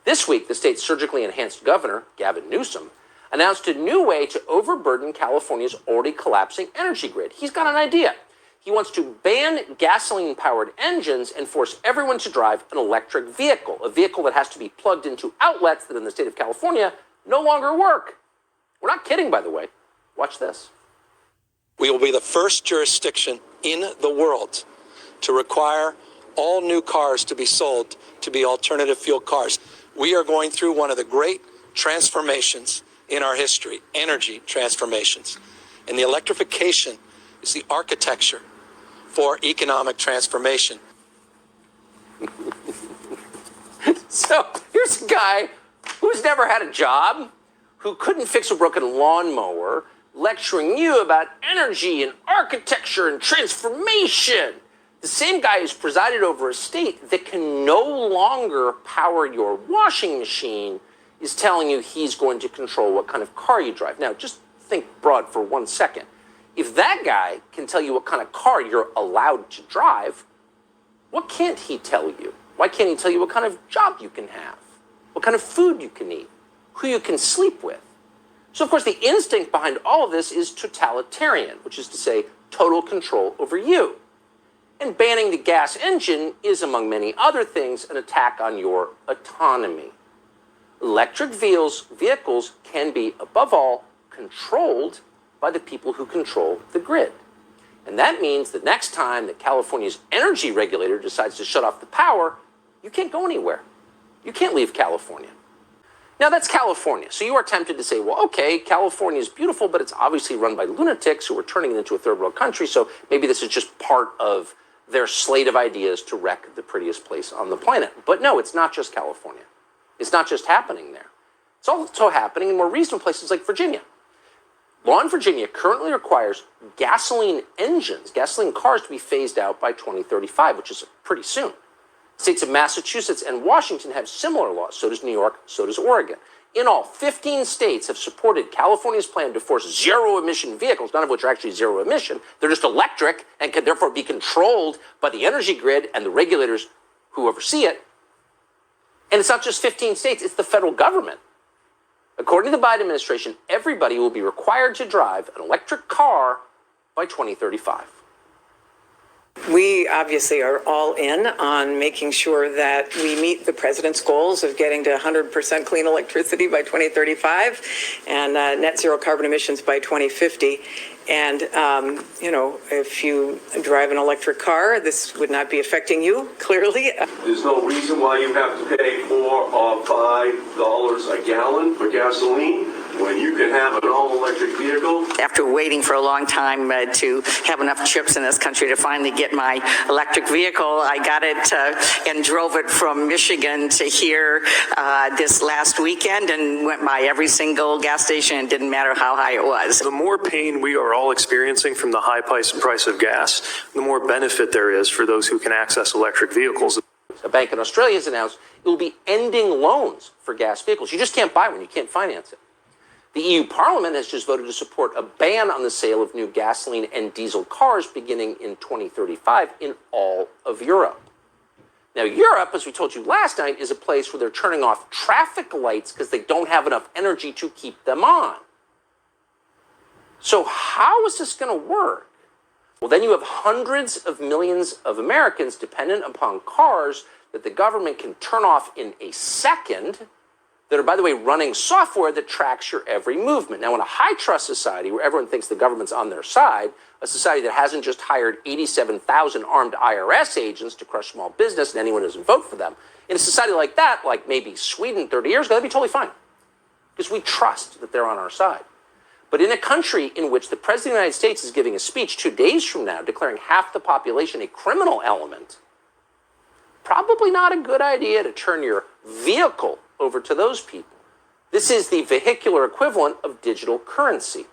This week, the state's surgically enhanced governor, Gavin Newsom, announced a new way to overburden California's already collapsing energy grid. He's got an idea. He wants to ban gasoline-powered engines and force everyone to drive an electric vehicle, a vehicle that has to be plugged into outlets that in the state of California no longer work. We're not kidding, by the way. Watch this. We will be the first jurisdiction in the world to require all new cars to be sold to be alternative fuel cars. We are going through one of the great transformations in our history, energy transformations. And the electrification is the architecture for economic transformation. So here's a guy who's never had a job, who couldn't fix a broken lawnmower, lecturing you about energy and architecture and transformation. The same guy who's presided over a state that can no longer power your washing machine is telling you he's going to control what kind of car you drive. Now, just think broad for 1 second. If that guy can tell you what kind of car you're allowed to drive, what can't he tell you? Why can't he tell you what kind of job you can have? What kind of food you can eat? Who you can sleep with? So, of course, the instinct behind all of this is totalitarian, which is to say total control over you. And banning the gas engine is, among many other things, an attack on your autonomy. Electric vehicles can be, above all, controlled by the people who control the grid. And that means the next time that California's energy regulator decides to shut off the power, you can't go anywhere. You can't leave California. Now, that's California. So you are tempted to say, well, okay, California is beautiful, but it's obviously run by lunatics who are turning it into a third world country. So maybe this is just part of their slate of ideas to wreck the prettiest place on the planet. But no, it's not just California. It's not just happening there. It's also happening in more reasonable places like Virginia. Law in Virginia currently requires gasoline cars to be phased out by 2035, which is pretty soon. States of Massachusetts and Washington have similar laws. So does New York, so does Oregon. In all, 15 states have supported California's plan to force zero-emission vehicles, none of which are actually zero-emission. They're just electric and can therefore be controlled by the energy grid and the regulators who oversee it. And it's not just 15 states, it's the federal government. According to the Biden administration, everybody will be required to drive an electric car by 2035. We obviously are all in on making sure that we meet the president's goals of getting to 100% clean electricity by 2035 and net zero carbon emissions by 2050. And, if you drive an electric car, this would not be affecting you, clearly. There's no reason why you have to pay $4 or $5 a gallon for gasoline when you can have an all-electric vehicle. After waiting for a long time to have enough chips in this country to finally get my electric vehicle, I got it and drove it from Michigan to here this last weekend and went by every single gas station. It didn't matter how high it was. The more pain we are all experiencing from the high price of gas, the more benefit there is for those who can access electric vehicles. A bank in Australia has announced it will be ending loans for gas vehicles. You just can't buy one. You can't finance it. The EU Parliament has just voted to support a ban on the sale of new gasoline and diesel cars beginning in 2035 in all of Europe. Now, Europe, as we told you last night, is a place where they're turning off traffic lights because they don't have enough energy to keep them on. So how is this going to work? Well, then you have hundreds of millions of Americans dependent upon cars that the government can turn off in a second that are, by the way, running software that tracks your every movement. Now, in a high-trust society where everyone thinks the government's on their side, a society that hasn't just hired 87,000 armed IRS agents to crush small business and anyone who doesn't vote for them, in a society like that, like maybe Sweden 30 years ago, that'd be totally fine because we trust that they're on our side. But in a country in which the President of the United States is giving a speech 2 days from now declaring half the population a criminal element, probably not a good idea to turn your vehicle over to those people. This is the vehicular equivalent of digital currency.